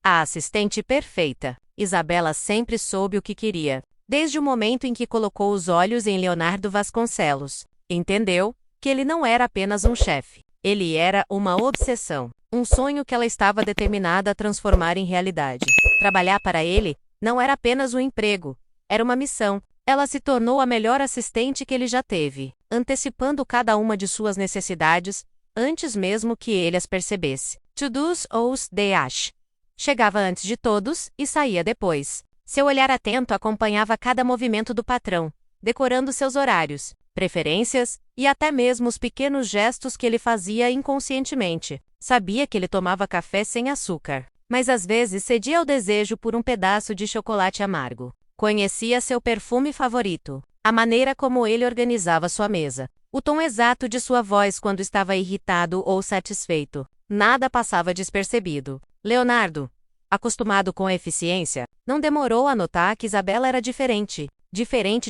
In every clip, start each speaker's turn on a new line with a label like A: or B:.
A: A assistente perfeita. Isabela sempre soube o que queria, desde o momento em que colocou os olhos em Leonardo Vasconcelos. Entendeu que ele não era apenas um chefe. Ele era uma obsessão, um sonho que ela estava determinada a transformar em realidade. Trabalhar para ele não era apenas um emprego, era uma missão. Ela se tornou a melhor assistente que ele já teve, antecipando cada uma de suas necessidades, antes mesmo que ele as percebesse. To-dos os DH. Chegava antes de todos e saía depois. Seu olhar atento acompanhava cada movimento do patrão, decorando seus horários, preferências e até mesmo os pequenos gestos que ele fazia inconscientemente. Sabia que ele tomava café sem açúcar, mas às vezes cedia ao desejo por um pedaço de chocolate amargo. Conhecia seu perfume favorito, a maneira como ele organizava sua mesa, o tom exato de sua voz quando estava irritado ou satisfeito. Nada passava despercebido. Leonardo, acostumado com a eficiência, não demorou a notar que Isabela era diferente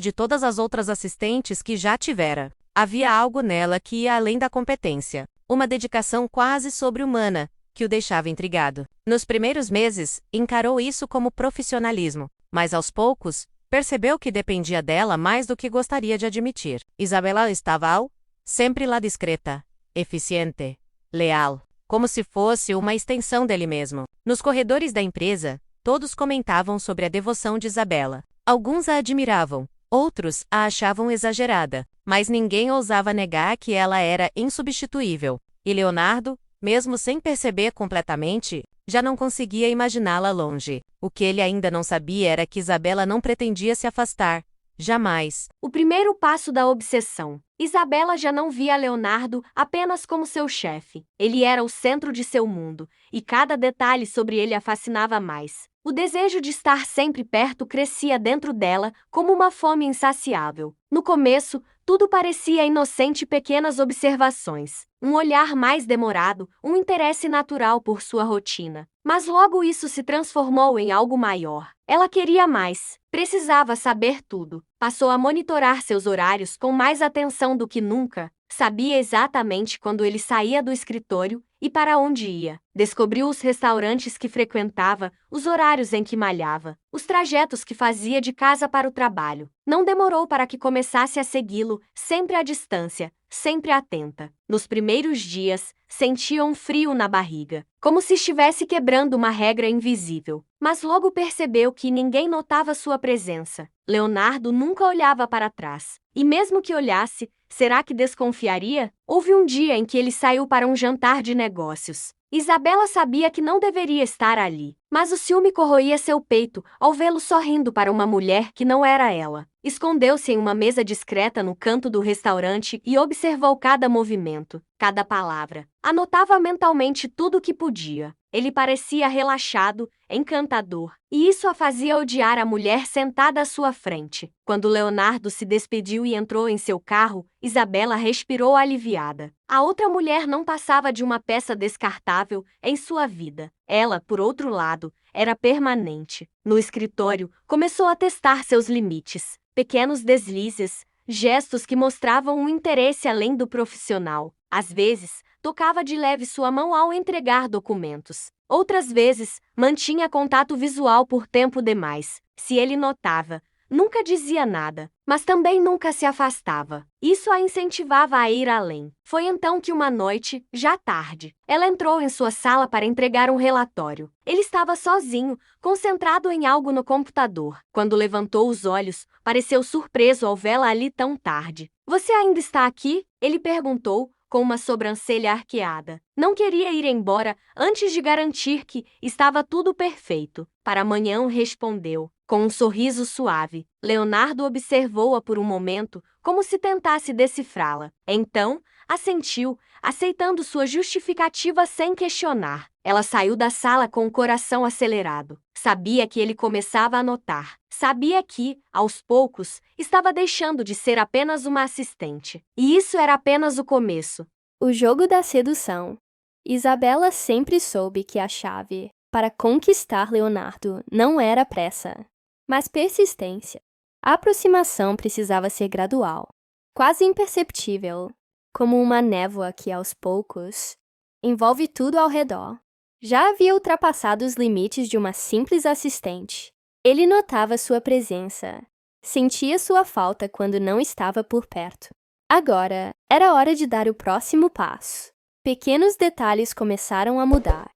A: de todas as outras assistentes que já tivera. Havia algo nela que ia além da competência, uma dedicação quase sobre-humana, que o deixava intrigado. Nos primeiros meses, encarou isso como profissionalismo, mas aos poucos, percebeu que dependia dela mais do que gostaria de admitir. Isabela estava sempre lá discreta, eficiente, leal, como se fosse uma extensão dele mesmo. Nos corredores da empresa, todos comentavam sobre a devoção de Isabela. Alguns a admiravam, outros a achavam exagerada, mas ninguém ousava negar que ela era insubstituível. E Leonardo, mesmo sem perceber completamente, já não conseguia imaginá-la longe. O que ele ainda não sabia era que Isabela não pretendia se afastar. Jamais.
B: O primeiro passo da obsessão. Isabela já não via Leonardo apenas como seu chefe. Ele era o centro de seu mundo, e cada detalhe sobre ele a fascinava mais. O desejo de estar sempre perto crescia dentro dela como uma fome insaciável. No começo, tudo parecia inocente e pequenas observações. Um olhar mais demorado, um interesse natural por sua rotina. Mas logo isso se transformou em algo maior. Ela queria mais. Precisava saber tudo. Passou a monitorar seus horários com mais atenção do que nunca. Sabia exatamente quando ele saía do escritório e para onde ia. Descobriu os restaurantes que frequentava, os horários em que malhava, os trajetos que fazia de casa para o trabalho. Não demorou para que começasse a segui-lo, sempre à distância, sempre atenta. Nos primeiros dias, sentia um frio na barriga, como se estivesse quebrando uma regra invisível. Mas logo percebeu que ninguém notava sua presença. Leonardo nunca olhava para trás. E mesmo que olhasse, será que desconfiaria? Houve um dia em que ele saiu para um jantar de negócios. Isabela sabia que não deveria estar ali, mas o ciúme corroía seu peito ao vê-lo sorrindo para uma mulher que não era ela. Escondeu-se em uma mesa discreta no canto do restaurante e observou cada movimento, cada palavra. Anotava mentalmente tudo o que podia. Ele parecia relaxado, encantador, e isso a fazia odiar a mulher sentada à sua frente. Quando Leonardo se despediu e entrou em seu carro, Isabela respirou aliviada. A outra mulher não passava de uma peça descartável em sua vida. Ela, por outro lado, era permanente. No escritório, começou a testar seus limites. Pequenos deslizes, gestos que mostravam um interesse além do profissional. Às vezes, tocava de leve sua mão ao entregar documentos. Outras vezes, mantinha contato visual por tempo demais. Se ele notava, nunca dizia nada, mas também nunca se afastava. Isso a incentivava a ir além. Foi então que uma noite, já tarde, ela entrou em sua sala para entregar um relatório. Ele estava sozinho, concentrado em algo no computador. Quando levantou os olhos, pareceu surpreso ao vê-la ali tão tarde. "Você ainda está aqui?" ele perguntou, com uma sobrancelha arqueada. Não queria ir embora antes de garantir que estava tudo perfeito. Para amanhã, respondeu, com um sorriso suave. Leonardo observou-a por um momento, como se tentasse decifrá-la. Então, assentiu, aceitando sua justificativa sem questionar. Ela saiu da sala com o coração acelerado. Sabia que ele começava a notar. Sabia que, aos poucos, estava deixando de ser apenas uma assistente. E isso era apenas o começo.
C: O jogo da sedução. Isabela sempre soube que a chave para conquistar Leonardo não era pressa, mas persistência. A aproximação precisava ser gradual, quase imperceptível, como uma névoa que, aos poucos, envolve tudo ao redor. Já havia ultrapassado os limites de uma simples assistente. Ele notava sua presença. Sentia sua falta quando não estava por perto. Agora, era hora de dar o próximo passo. Pequenos detalhes começaram a mudar.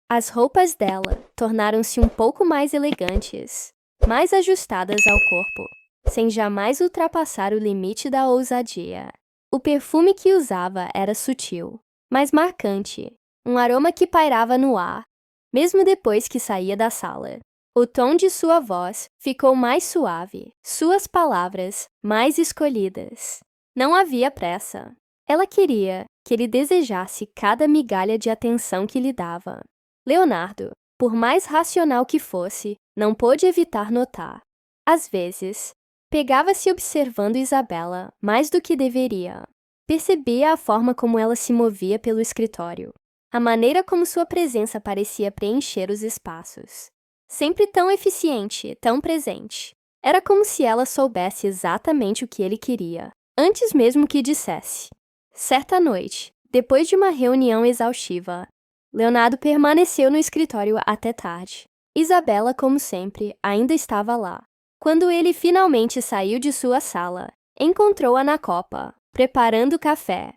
C: As roupas dela tornaram-se um pouco mais elegantes, mais ajustadas ao corpo, sem jamais ultrapassar o limite da ousadia. O perfume que usava era sutil, mas marcante, um aroma que pairava no ar, mesmo depois que saía da sala. O tom de sua voz ficou mais suave, suas palavras mais escolhidas. Não havia pressa. Ela queria que ele desejasse cada migalha de atenção que lhe dava. Leonardo, por mais racional que fosse, não pôde evitar notar. Às vezes, pegava-se observando Isabela mais do que deveria. Percebia a forma como ela se movia pelo escritório, a maneira como sua presença parecia preencher os espaços. Sempre tão eficiente, tão presente. Era como se ela soubesse exatamente o que ele queria, antes mesmo que dissesse. Certa noite, depois de uma reunião exaustiva, Leonardo permaneceu no escritório até tarde. Isabela, como sempre, ainda estava lá. Quando ele finalmente saiu de sua sala, encontrou-a na copa, preparando café.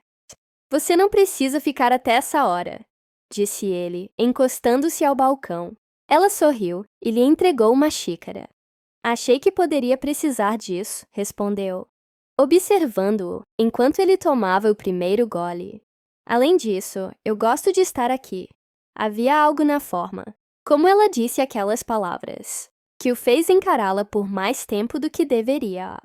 C: "Você não precisa ficar até essa hora", disse ele, encostando-se ao balcão. Ela sorriu e lhe entregou uma xícara. "Achei que poderia precisar disso", respondeu, observando-o enquanto ele tomava o primeiro gole. "Além disso, eu gosto de estar aqui." Havia algo na forma, como ela disse aquelas palavras, que o fez encará-la por mais tempo do que deveria.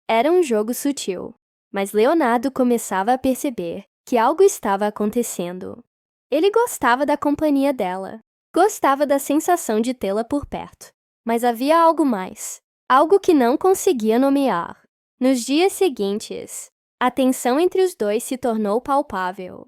C: Era um jogo sutil, mas Leonardo começava a perceber que algo estava acontecendo. Ele gostava da companhia dela, gostava da sensação de tê-la por perto, mas havia algo mais, algo que não conseguia nomear. Nos dias seguintes, a tensão entre os dois se tornou palpável.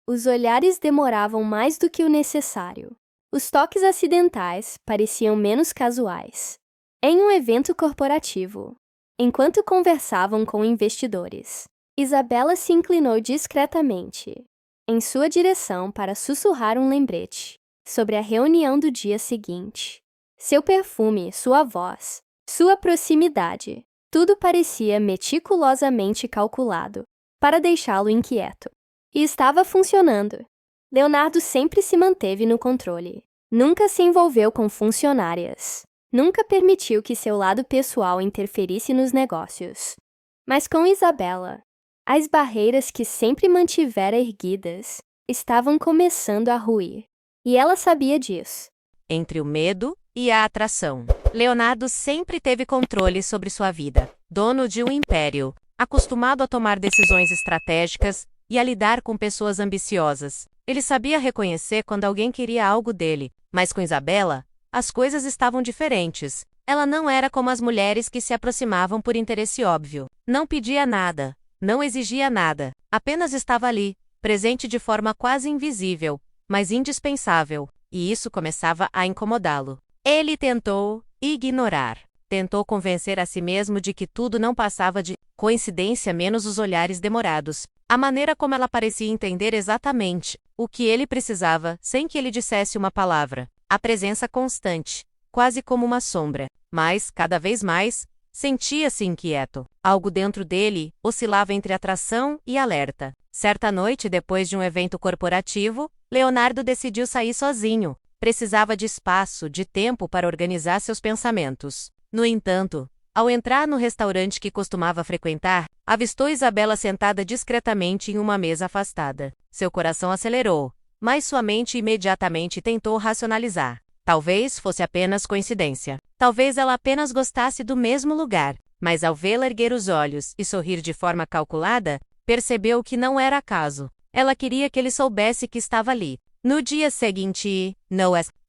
C: Os olhares demoravam mais do que o necessário. Os toques acidentais pareciam menos casuais. Em um evento corporativo, enquanto conversavam com investidores, Isabela se inclinou discretamente em sua direção para sussurrar um lembrete sobre a reunião do dia seguinte. Seu perfume, sua voz, sua proximidade, tudo parecia meticulosamente calculado para deixá-lo inquieto. E estava funcionando. Leonardo sempre se manteve no controle. Nunca se envolveu com funcionárias. Nunca permitiu que seu lado pessoal interferisse nos negócios. Mas com Isabela, as barreiras que sempre mantivera erguidas estavam começando a ruir. E ela sabia disso.
A: Entre o medo e a atração, Leonardo sempre teve controle sobre sua vida. Dono de um império, acostumado a tomar decisões estratégicas e a lidar com pessoas ambiciosas. Ele sabia reconhecer quando alguém queria algo dele, mas com Isabela, as coisas estavam diferentes. Ela não era como as mulheres que se aproximavam por interesse óbvio. Não pedia nada, não exigia nada, apenas estava ali, presente de forma quase invisível, mas indispensável, e isso começava a incomodá-lo. Ele tentou ignorar. Tentou convencer a si mesmo de que tudo não passava de coincidência menos os olhares demorados. A maneira como ela parecia entender exatamente o que ele precisava sem que ele dissesse uma palavra. A presença constante, quase como uma sombra. Mas, cada vez mais, sentia-se inquieto. Algo dentro dele oscilava entre atração e alerta. Certa noite, depois de um evento corporativo, Leonardo decidiu sair sozinho. Precisava de espaço, de tempo para organizar seus pensamentos. No entanto, ao entrar no restaurante que costumava frequentar, avistou Isabela sentada discretamente em uma mesa afastada. Seu coração acelerou, mas sua mente imediatamente tentou racionalizar. Talvez fosse apenas coincidência. Talvez ela apenas gostasse do mesmo lugar, mas ao vê-la erguer os olhos e sorrir de forma calculada, percebeu que não era acaso. Ela queria que ele soubesse que estava ali. No dia seguinte,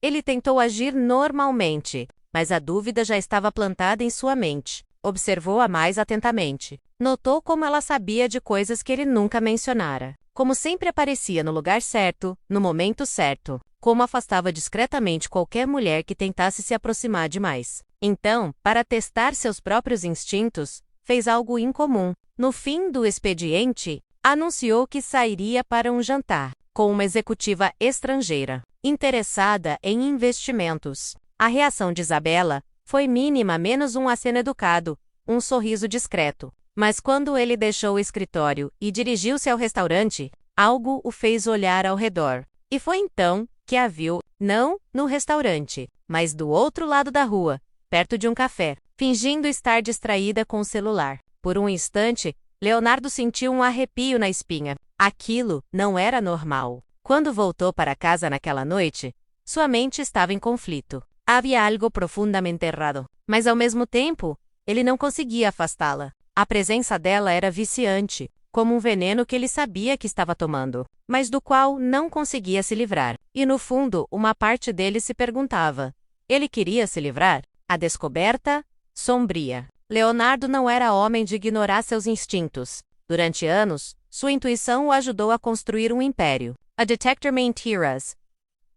A: ele tentou agir normalmente, mas a dúvida já estava plantada em sua mente. Observou-a mais atentamente. Notou como ela sabia de coisas que ele nunca mencionara. Como sempre aparecia no lugar certo, no momento certo. Como afastava discretamente qualquer mulher que tentasse se aproximar demais. Então, para testar seus próprios instintos, fez algo incomum. No fim do expediente, anunciou que sairia para um jantar. com uma executiva estrangeira, interessada em investimentos. A reação de Isabela foi mínima, menos um aceno educado, um sorriso discreto. Mas quando ele deixou o escritório e dirigiu-se ao restaurante, algo o fez olhar ao redor. E foi então que a viu, não no restaurante, mas do outro lado da rua, perto de um café, fingindo estar distraída com o celular. Por um instante, Leonardo sentiu um arrepio na espinha. Aquilo não era normal. Quando voltou para casa naquela noite, sua mente estava em conflito. Havia algo profundamente errado. Mas ao mesmo tempo, ele não conseguia afastá-la. A presença dela era viciante, como um veneno que ele sabia que estava tomando, mas do qual não conseguia se livrar. E no fundo, uma parte dele se perguntava: ele queria se livrar? A descoberta? Sombria. Leonardo não era homem de ignorar seus instintos. Durante anos, sua intuição o ajudou a construir um império. A detectar mentiras,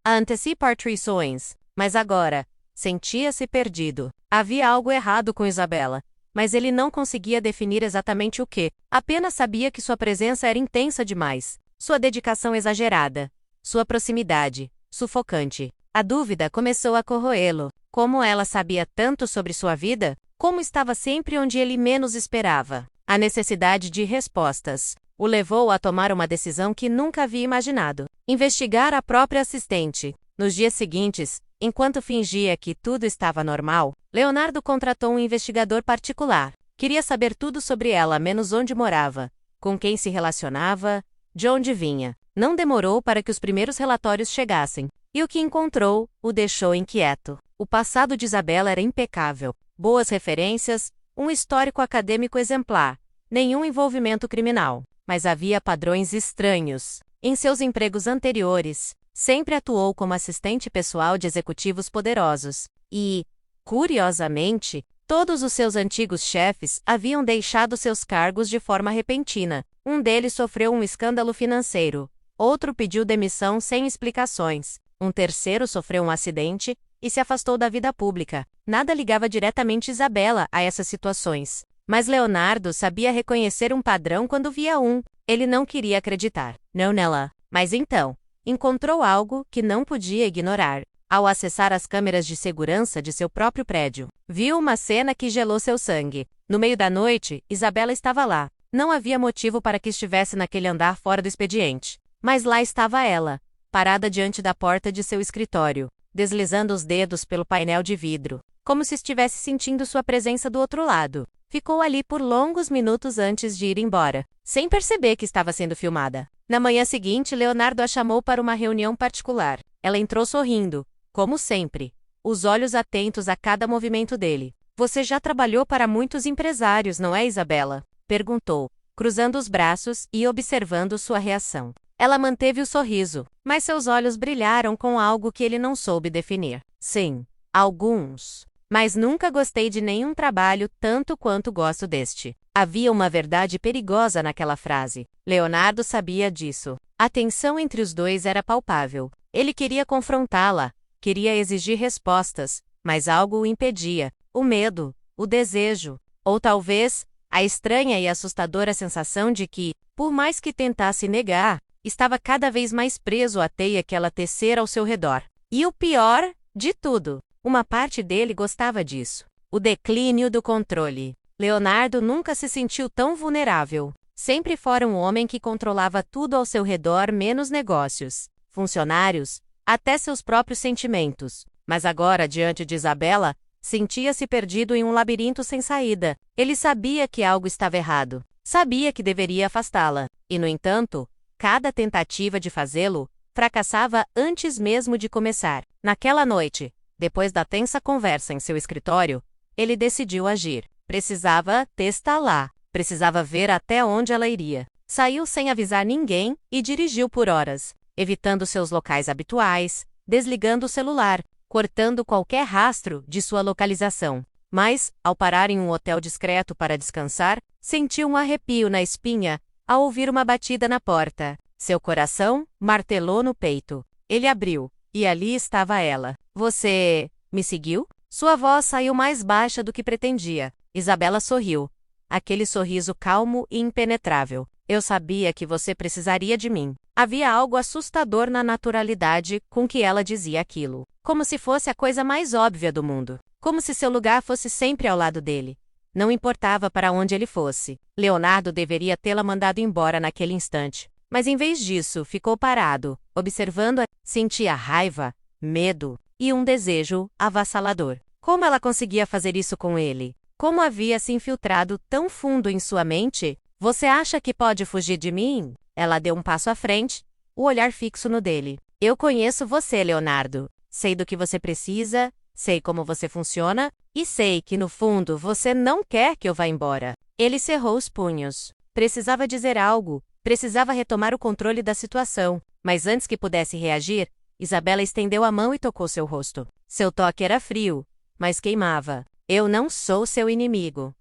A: a antecipar traições, mas agora, sentia-se perdido. Havia algo errado com Isabela, mas ele não conseguia definir exatamente o que. Apenas sabia que sua presença era intensa demais, sua dedicação exagerada, sua proximidade, sufocante. A dúvida começou a corroê-lo. Como ela sabia tanto sobre sua vida? Como estava sempre onde ele menos esperava? A necessidade de respostas o levou a tomar uma decisão que nunca havia imaginado: investigar a própria assistente. Nos dias seguintes, enquanto fingia que tudo estava normal, Leonardo contratou um investigador particular. Queria saber tudo sobre ela, menos onde morava, com quem se relacionava, de onde vinha. Não demorou para que os primeiros relatórios chegassem, e o que encontrou o deixou inquieto. O passado de Isabela era impecável. Boas referências, um histórico acadêmico exemplar, nenhum envolvimento criminal. Mas havia padrões estranhos. Em seus empregos anteriores, sempre atuou como assistente pessoal de executivos poderosos. E, curiosamente, todos os seus antigos chefes haviam deixado seus cargos de forma repentina. Um deles sofreu um escândalo financeiro. Outro pediu demissão sem explicações. Um terceiro sofreu um acidente e se afastou da vida pública. Nada ligava diretamente Isabela a essas situações. Mas Leonardo sabia reconhecer um padrão quando via um. Ele não queria acreditar. Não nela. Mas então, encontrou algo que não podia ignorar. Ao acessar as câmeras de segurança de seu próprio prédio, viu uma cena que gelou seu sangue. No meio da noite, Isabela estava lá. Não havia motivo para que estivesse naquele andar fora do expediente. Mas lá estava ela, parada diante da porta de seu escritório, deslizando os dedos pelo painel de vidro, como se estivesse sentindo sua presença do outro lado. Ficou ali por longos minutos antes de ir embora, sem perceber que estava sendo filmada. Na manhã seguinte, Leonardo a chamou para uma reunião particular. Ela entrou sorrindo, como sempre, os olhos atentos a cada movimento dele. Você já trabalhou para muitos empresários, não é, Isabela? Perguntou, cruzando os braços e observando sua reação. Ela manteve o sorriso, mas seus olhos brilharam com algo que ele não soube definir. Sim, alguns. Mas nunca gostei de nenhum trabalho tanto quanto gosto deste. Havia uma verdade perigosa naquela frase. Leonardo sabia disso. A tensão entre os dois era palpável. Ele queria confrontá-la, queria exigir respostas, mas algo o impedia. O medo, o desejo, ou talvez, a estranha e assustadora sensação de que, por mais que tentasse negar, estava cada vez mais preso à teia que ela tecera ao seu redor. E o pior de tudo, uma parte dele gostava disso. O declínio do controle. Leonardo nunca se sentiu tão vulnerável. Sempre fora um homem que controlava tudo ao seu redor, menos negócios, funcionários, até seus próprios sentimentos. Mas agora, diante de Isabela, sentia-se perdido em um labirinto sem saída. Ele sabia que algo estava errado. Sabia que deveria afastá-la. E, no entanto, cada tentativa de fazê-lo fracassava antes mesmo de começar. Naquela noite, depois da tensa conversa em seu escritório, ele decidiu agir. Precisava testá-la. Precisava ver até onde ela iria. Saiu sem avisar ninguém e dirigiu por horas, evitando seus locais habituais, desligando o celular, cortando qualquer rastro de sua localização. Mas, ao parar em um hotel discreto para descansar, sentiu um arrepio na espinha ao ouvir uma batida na porta. Seu coração martelou no peito. Ele abriu, e ali estava ela. Você me seguiu? Sua voz saiu mais baixa do que pretendia. Isabela sorriu. Aquele sorriso calmo e impenetrável. Eu sabia que você precisaria de mim. Havia algo assustador na naturalidade com que ela dizia aquilo. Como se fosse a coisa mais óbvia do mundo. Como se seu lugar fosse sempre ao lado dele. Não importava para onde ele fosse. Leonardo deveria tê-la mandado embora naquele instante. Mas em vez disso, ficou parado, observando-a. Sentia raiva, medo e um desejo avassalador. Como ela conseguia fazer isso com ele? Como havia se infiltrado tão fundo em sua mente? Você acha que pode fugir de mim? Ela deu um passo à frente, o olhar fixo no dele. Eu conheço você, Leonardo. Sei do que você precisa, sei como você funciona, e sei que no fundo você não quer que eu vá embora. Ele cerrou os punhos. Precisava dizer algo, precisava retomar o controle da situação, mas antes que pudesse reagir, Isabela estendeu a mão e tocou seu rosto. Seu toque era frio, mas queimava. Eu não sou seu inimigo.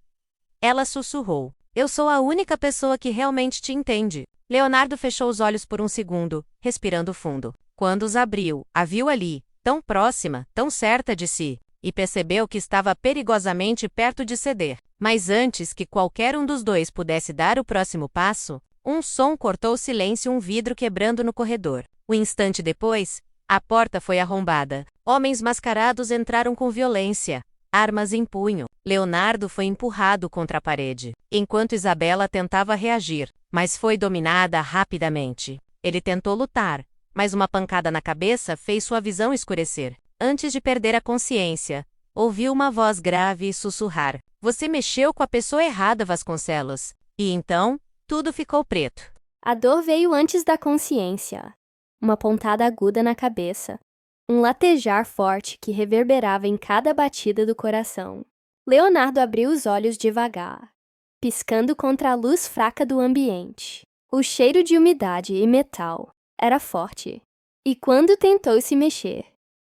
A: Ela sussurrou. Eu sou a única pessoa que realmente te entende. Leonardo fechou os olhos por um segundo, respirando fundo. Quando os abriu, a viu ali, tão próxima, tão certa de si, e percebeu que estava perigosamente perto de ceder. Mas antes que qualquer um dos dois pudesse dar o próximo passo, um som cortou o silêncio, um vidro quebrando no corredor. Um instante depois, a porta foi arrombada. Homens mascarados entraram com violência, armas em punho. Leonardo foi empurrado contra a parede, enquanto Isabela tentava reagir, mas foi dominada rapidamente. Ele tentou lutar, mas uma pancada na cabeça fez sua visão escurecer. Antes de perder a consciência, ouviu uma voz grave sussurrar: Você mexeu com a pessoa errada, Vasconcelos. E então, tudo ficou preto.
C: A dor veio antes da consciência. Uma pontada aguda na cabeça. Um latejar forte que reverberava em cada batida do coração. Leonardo abriu os olhos devagar, piscando contra a luz fraca do ambiente. O cheiro de umidade e metal era forte. E quando tentou se mexer,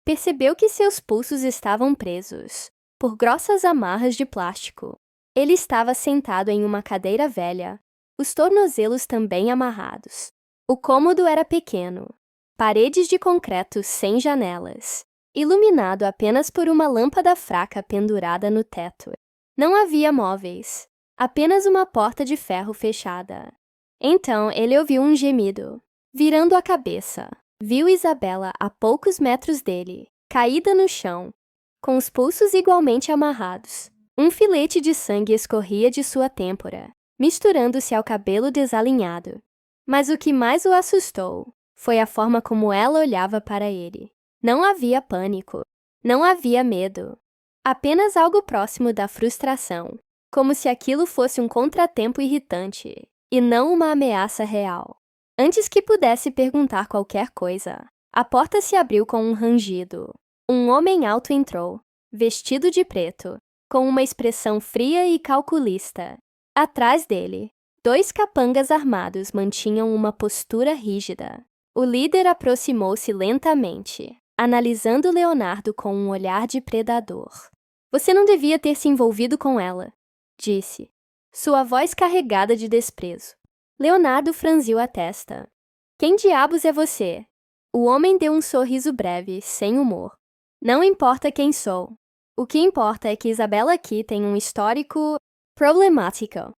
C: percebeu que seus pulsos estavam presos por grossas amarras de plástico. Ele estava sentado em uma cadeira velha, os tornozelos também amarrados. O cômodo era pequeno, paredes de concreto sem janelas, iluminado apenas por uma lâmpada fraca pendurada no teto. Não havia móveis, apenas uma porta de ferro fechada. Então ele ouviu um gemido. Virando a cabeça, viu Isabela a poucos metros dele, caída no chão, com os pulsos igualmente amarrados. Um filete de sangue escorria de sua têmpora, misturando-se ao cabelo desalinhado. Mas o que mais o assustou foi a forma como ela olhava para ele. Não havia pânico, não havia medo, apenas algo próximo da frustração, como se aquilo fosse um contratempo irritante e não uma ameaça real. Antes que pudesse perguntar qualquer coisa, a porta se abriu com um rangido. Um homem alto entrou, vestido de preto, com uma expressão fria e calculista. Atrás dele, 2 capangas armados mantinham uma postura rígida. O líder aproximou-se lentamente, analisando Leonardo com um olhar de predador. Você não devia ter se envolvido com ela, disse, sua voz carregada de desprezo. Leonardo franziu a testa. Quem diabos é você? O homem deu um sorriso breve, sem humor. Não importa quem sou. O que importa é que Isabela aqui tem um histórico problemático.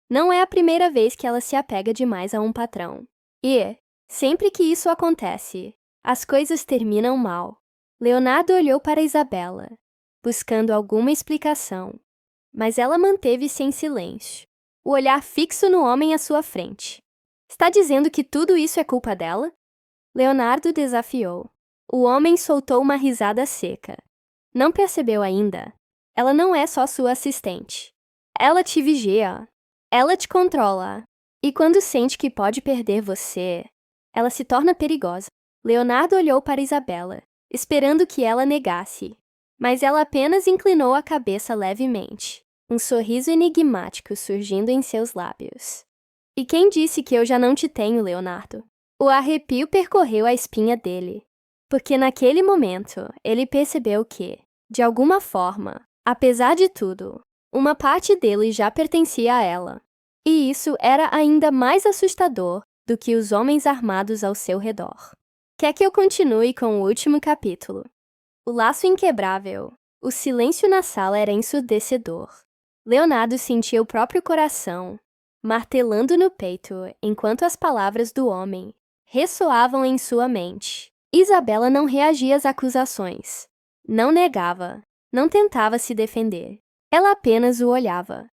C: Não é a primeira vez que ela se apega demais a um patrão. E, sempre que isso acontece, as coisas terminam mal. Leonardo olhou para Isabela, buscando alguma explicação, mas ela manteve-se em silêncio, o olhar fixo no homem à sua frente. Está dizendo que tudo isso é culpa dela? Leonardo desafiou. O homem soltou uma risada seca. Não percebeu ainda? Ela não é só sua assistente. Ela te vigia. Ela te controla. E quando sente que pode perder você, ela se torna perigosa. Leonardo olhou para Isabela, esperando que ela negasse. Mas ela apenas inclinou a cabeça levemente, um sorriso enigmático surgindo em seus lábios. E quem disse que eu já não te tenho, Leonardo? O arrepio percorreu a espinha dele, porque naquele momento ele percebeu que, de alguma forma, apesar de tudo, uma parte dele já pertencia a ela. E isso era ainda mais assustador do que os homens armados ao seu redor. Quer que eu continue com o último capítulo? O laço inquebrável. O silêncio na sala era ensurdecedor. Leonardo sentia o próprio coração martelando no peito enquanto as palavras do homem ressoavam em sua mente. Isabela não reagia às acusações. Não negava. Não tentava se defender. Ela apenas o olhava,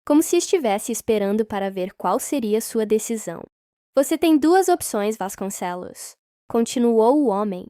C: como se estivesse esperando para ver qual seria sua decisão. Você tem duas opções, Vasconcelos, continuou o homem.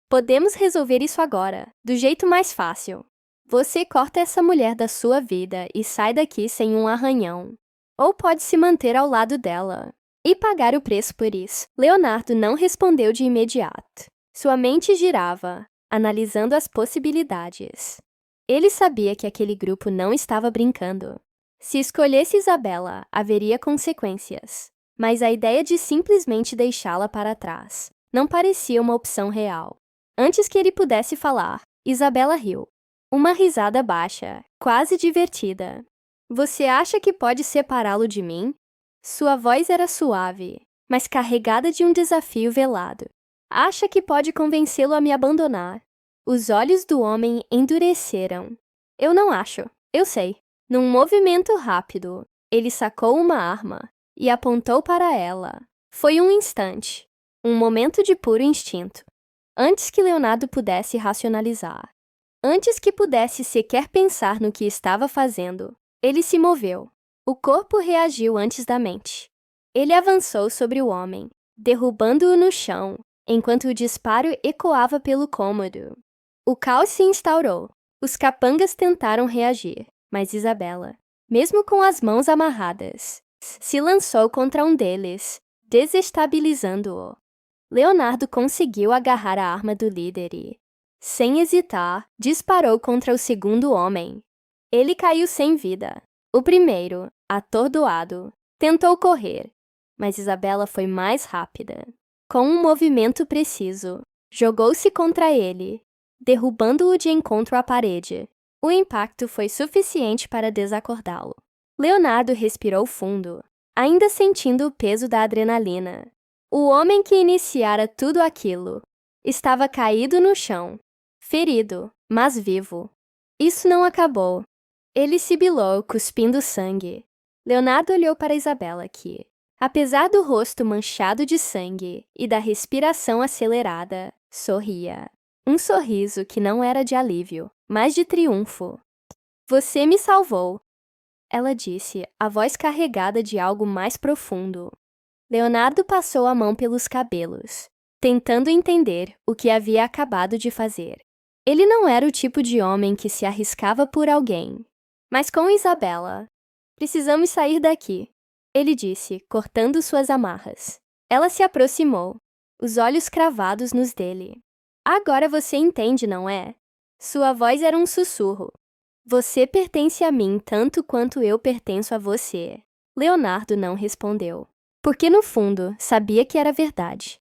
C: Podemos resolver isso agora, do jeito mais fácil. Você corta essa mulher da sua vida e sai daqui sem um arranhão. Ou pode se manter ao lado dela e pagar o preço por isso. Leonardo não respondeu de imediato. Sua mente girava, analisando as possibilidades. Ele sabia que aquele grupo não estava brincando. Se escolhesse Isabela, haveria consequências. Mas a ideia de simplesmente deixá-la para trás não parecia uma opção real. Antes que ele pudesse falar, Isabela riu. Uma risada baixa, quase divertida. Você acha que pode separá-lo de mim? Sua voz era suave, mas carregada de um desafio velado. Acha que pode convencê-lo a me abandonar? Os olhos do homem endureceram. Eu não acho, eu sei. Num movimento rápido, ele sacou uma arma e apontou para ela. Foi um instante, um momento de puro instinto. Antes que Leonardo pudesse racionalizar, antes que pudesse sequer pensar no que estava fazendo, ele se moveu. O corpo reagiu antes da mente. Ele avançou sobre o homem, derrubando-o no chão, enquanto o disparo ecoava pelo cômodo. O caos se instaurou. Os capangas tentaram reagir, mas Isabela, mesmo com as mãos amarradas, se lançou contra um deles, desestabilizando-o. Leonardo conseguiu agarrar a arma do líder e, sem hesitar, disparou contra o segundo homem. Ele caiu sem vida. O primeiro, atordoado, tentou correr, mas Isabela foi mais rápida. Com um movimento preciso, jogou-se contra ele, derrubando-o de encontro à parede. O impacto foi suficiente para desacordá-lo. Leonardo respirou fundo, ainda sentindo o peso da adrenalina. O homem que iniciara tudo aquilo estava caído no chão, ferido, mas vivo. Isso não acabou. Ele sibilou, cuspindo sangue. Leonardo olhou para Isabela que, apesar do rosto manchado de sangue e da respiração acelerada, sorria. Um sorriso que não era de alívio, mas de triunfo. Você me salvou, ela disse, a voz carregada de algo mais profundo. Leonardo passou a mão pelos cabelos, tentando entender o que havia acabado de fazer. Ele não era o tipo de homem que se arriscava por alguém. Mas com Isabela, precisamos sair daqui, ele disse, cortando suas amarras. Ela se aproximou, os olhos cravados nos dele. Agora você entende, não é? Sua voz era um sussurro. Você pertence a mim tanto quanto eu pertenço a você. Leonardo não respondeu, porque no fundo sabia que era verdade.